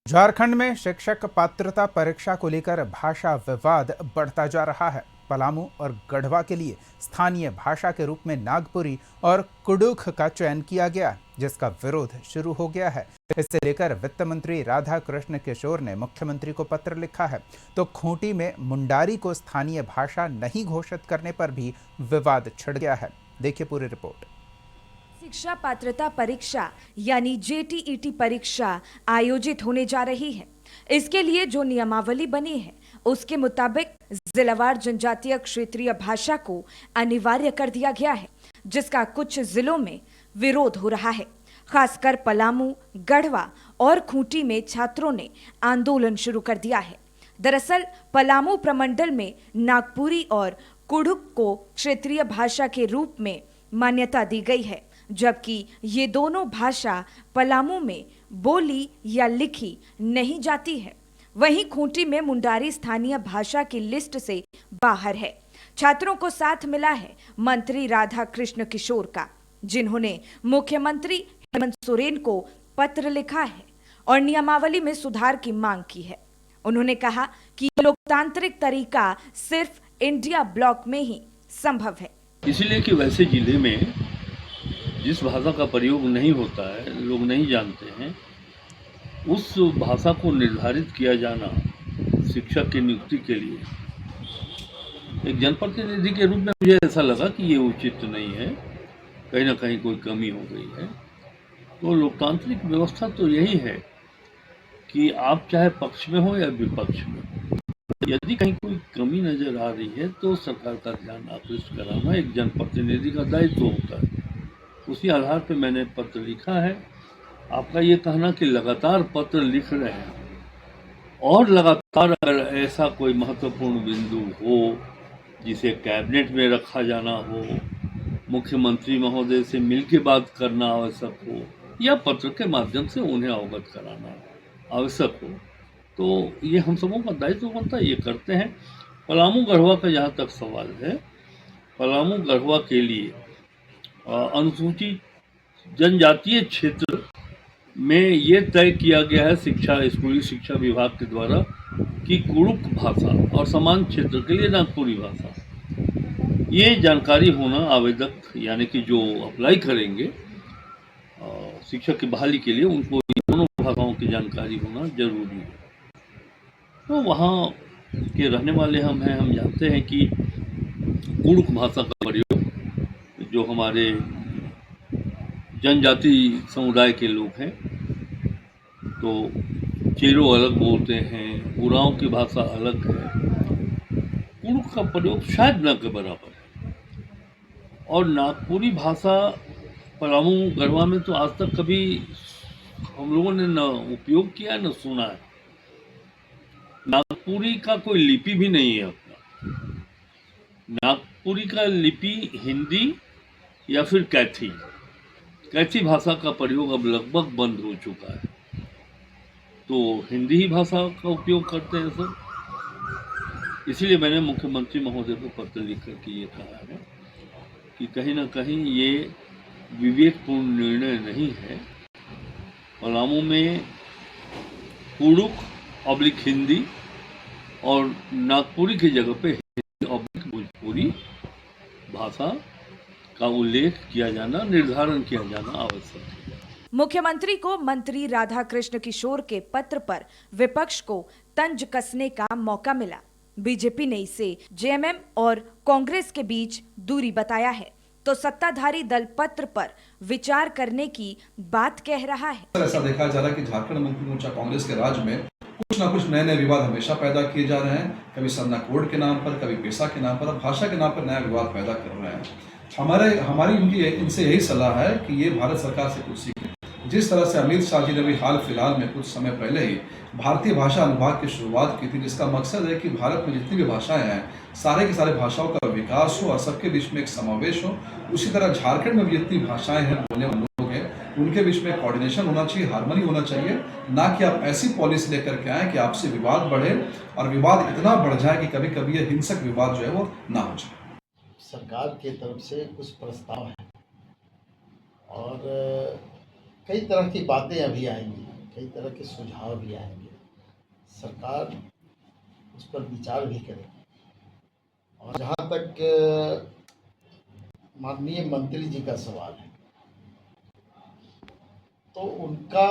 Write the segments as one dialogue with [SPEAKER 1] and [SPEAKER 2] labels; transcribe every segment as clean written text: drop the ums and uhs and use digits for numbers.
[SPEAKER 1] झारखंड में शिक्षक पात्रता परीक्षा को लेकर भाषा विवाद बढ़ता जा रहा है। पलामू और गढ़वा के लिए स्थानीय भाषा के रूप में नागपुरी और कुडुख का चयन किया गया, जिसका विरोध शुरू हो गया है। इसे लेकर वित्त मंत्री राधा कृष्ण किशोर ने मुख्यमंत्री को पत्र लिखा है, तो खूंटी में मुंडारी को स्थानीय भाषा नहीं घोषित करने पर भी विवाद छिड़ गया है। देखिए पूरी रिपोर्ट।
[SPEAKER 2] शिक्षा पात्रता परीक्षा यानी जेटीईटी परीक्षा आयोजित होने जा रही है। इसके लिए जो नियमावली बनी है उसके मुताबिक जिलावार जनजातीय क्षेत्रीय भाषा को अनिवार्य कर दिया गया है, जिसका कुछ जिलों में विरोध हो रहा है। खासकर पलामू, गढ़वा और खूंटी में छात्रों ने आंदोलन शुरू कर दिया है। दरअसल पलामू प्रमंडल में नागपुरी और कुडुख को क्षेत्रीय भाषा के रूप में मान्यता दी गई है, जबकि ये दोनों भाषा पलामू में बोली या लिखी नहीं जाती है। वहीं खूंटी में मुंडारी स्थानीय भाषा की लिस्ट से बाहर है। छात्रों को साथ मिला है मंत्री राधा कृष्ण किशोर का, जिन्होंने मुख्यमंत्री हेमंत सोरेन को पत्र लिखा है और नियमावली में सुधार की मांग की है। उन्होंने कहा कि लोकतांत्रिक तरीका सिर्फ इंडिया ब्लॉक में ही संभव है,
[SPEAKER 3] इसलिए कि वैसे जिले में जिस भाषा का प्रयोग नहीं होता है, लोग नहीं जानते हैं, उस भाषा को निर्धारित किया जाना शिक्षक की नियुक्ति के लिए एक जनप्रतिनिधि के रूप में मुझे ऐसा लगा कि ये उचित नहीं है, कहीं ना कहीं कोई कमी हो गई है। तो लोकतांत्रिक व्यवस्था तो यही है कि आप चाहे पक्ष में हो या विपक्ष में, यदि कहीं कोई कमी नजर आ रही है तो सरकार का ध्यान आकृष्ट कराना एक जनप्रतिनिधि का दायित्व होता है। उसी आधार पर मैंने पत्र लिखा है। आपका ये कहना कि लगातार पत्र लिख रहे हैं और लगातार अगर ऐसा कोई महत्वपूर्ण बिंदु हो जिसे कैबिनेट में रखा जाना हो, मुख्यमंत्री महोदय से मिलकर बात करना आवश्यक हो या पत्र के माध्यम से उन्हें अवगत कराना आवश्यक हो, तो ये हम सबों का दायित्व बनता है, ये करते हैं। पलामू गढ़वा का जहाँ तक सवाल है, पलामू गढ़वा के लिए अनुसूचित जनजातीय क्षेत्र में ये तय किया गया है स्कूली शिक्षा विभाग के द्वारा कि कुडुख भाषा और समान क्षेत्र के लिए नागपुरी भाषा, ये जानकारी होना आवेदक यानी कि जो अप्लाई करेंगे शिक्षक की बहाली के लिए, उनको दोनों भाषाओं की जानकारी होना जरूरी है। तो वहाँ के रहने वाले हम हैं, हम जानते हैं कि कुडुख भाषा का प्रयोग जो हमारे जनजाति समुदाय के लोग हैं, तो चेरो अलग बोलते हैं, उरांव की भाषा अलग है। कुडुख का प्रयोग शायद न के बराबर है। और नागपुरी भाषा पलामू गढ़वा में तो आज तक कभी हम लोगों ने न उपयोग किया न सुना है। नागपुरी का कोई लिपि भी नहीं है अपना। नागपुरी का लिपि हिंदी या फिर कैथी भाषा का प्रयोग अब लगभग बंद हो चुका है, तो हिंदी ही भाषा का उपयोग करते हैं सब। इसलिए मैंने मुख्यमंत्री महोदय को पत्र लिख करके ये कहा है कि कहीं ना कहीं ये विवेकपूर्ण निर्णय नहीं है। पलामू में कुडुख ऑब्लिक हिंदी और नागपुरी की जगह पे हिंदी ऑब्लिक भोजपुरी भाषा का उल्लेख किया जाना, निर्धारण किया जाना आवश्यक है।
[SPEAKER 2] मुख्यमंत्री को मंत्री राधा कृष्ण किशोर के पत्र पर विपक्ष को तंज कसने का मौका मिला। बीजेपी ने इसे जेएमएम और कांग्रेस के बीच दूरी बताया है, तो सत्ताधारी दल पत्र पर विचार करने की बात कह रहा है।
[SPEAKER 4] ऐसा देखा जा रहा है कि झारखंड मुक्ति मोर्चा कांग्रेस के राज में कुछ ना कुछ नए नए विवाद हमेशा पैदा किए जा रहे हैं। कभी सरना कोड के नाम पर, कभी पेशा के नाम पर और भाषा के नाम पर नया विवाद पैदा कर रहे हैं। हमारी इनसे यही सलाह है कि ये भारत सरकार से कुछ सीखें। जिस तरह से अमित शाह जी ने भी हाल फिलहाल में कुछ समय पहले ही भारतीय भाषा अनुभाग की शुरुआत की थी, जिसका मकसद है कि भारत में जितनी भी भाषाएं हैं, सारे की सारे भाषाओं का विकास हो और सबके बीच में एक समावेश हो। उसी तरह झारखंड में भी जितनी भाषाएं हैं, बोलने वाले लोग हैं, उनके बीच में कोऑर्डिनेशन होना चाहिए, हार्मनी होना चाहिए, ना कि आप ऐसी पॉलिसी लेकर के आए कि आपसे विवाद बढ़े और विवाद इतना बढ़ जाए कि कभी कभी ये हिंसक विवाद जो है वो ना हो जाए।
[SPEAKER 5] सरकार की तरफ से कुछ प्रस्ताव हैं और कई तरह की बातें अभी आएंगी कई तरह के सुझाव भी आएंगे, सरकार उस पर विचार भी करेगी। और जहाँ तक माननीय मंत्री जी का सवाल है, तो उनका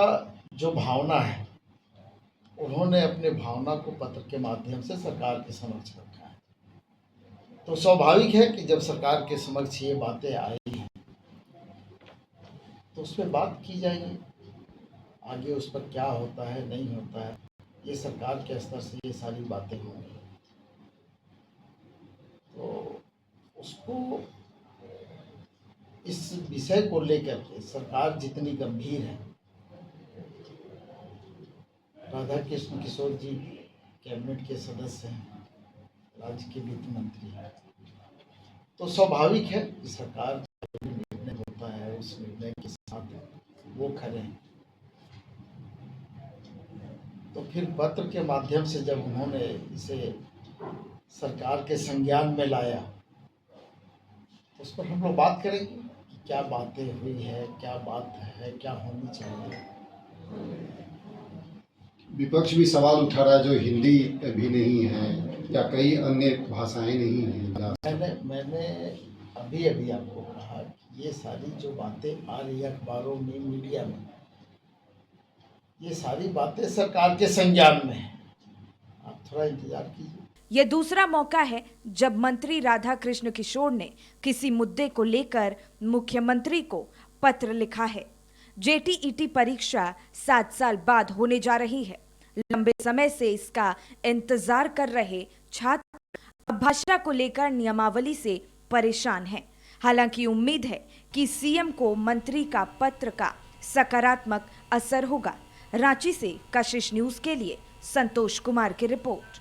[SPEAKER 5] जो भावना है, उन्होंने अपने भावना को पत्र के माध्यम से सरकार के समक्ष रखा है। तो स्वाभाविक है कि जब सरकार के समक्ष ये बातें आई हैं तो उस पर बात की जाएगी। आगे उस पर क्या होता है नहीं होता है, ये सरकार के स्तर से ये सारी बातें होंगी। तो उसको इस विषय को लेकर के सरकार जितनी गंभीर है, राधा कृष्ण किशोर जी कैबिनेट के सदस्य हैं, राज्य के वित्त मंत्री हैं, तो स्वाभाविक है कि सरकार जो निर्णय होता है उस निर्णय के साथ वो खड़े हैं। तो फिर पत्र के माध्यम से जब उन्होंने इसे सरकार के संज्ञान में लाया, तो उस पर हम लोग बात करेंगे कि क्या बातें हुई है, क्या बात है, क्या होनी चाहिए।
[SPEAKER 6] विपक्ष भी सवाल उठा रहा है, जो हिंदी भी नहीं है या कई अन्य भाषाएं नहीं हैं।
[SPEAKER 5] मैंने अभी आपको कहा कि ये सारी जो बातें आ रही है अखबारों में, मीडिया में, ये सारी बातें सरकार के संज्ञान में है। आप थोड़ा इंतजार कीजिए।
[SPEAKER 2] यह दूसरा मौका है जब मंत्री राधा कृष्ण किशोर ने किसी मुद्दे को लेकर मुख्यमंत्री को पत्र लिखा है। जेटीईटी परीक्षा 7 साल बाद होने जा रही है। लंबे समय से इसका इंतजार कर रहे छात्र अब भाषा को लेकर नियमावली से परेशान हैं। हालांकि उम्मीद है कि सीएम को मंत्री का पत्र का सकारात्मक असर होगा। रांची से कशिश न्यूज के लिए संतोष कुमार की रिपोर्ट।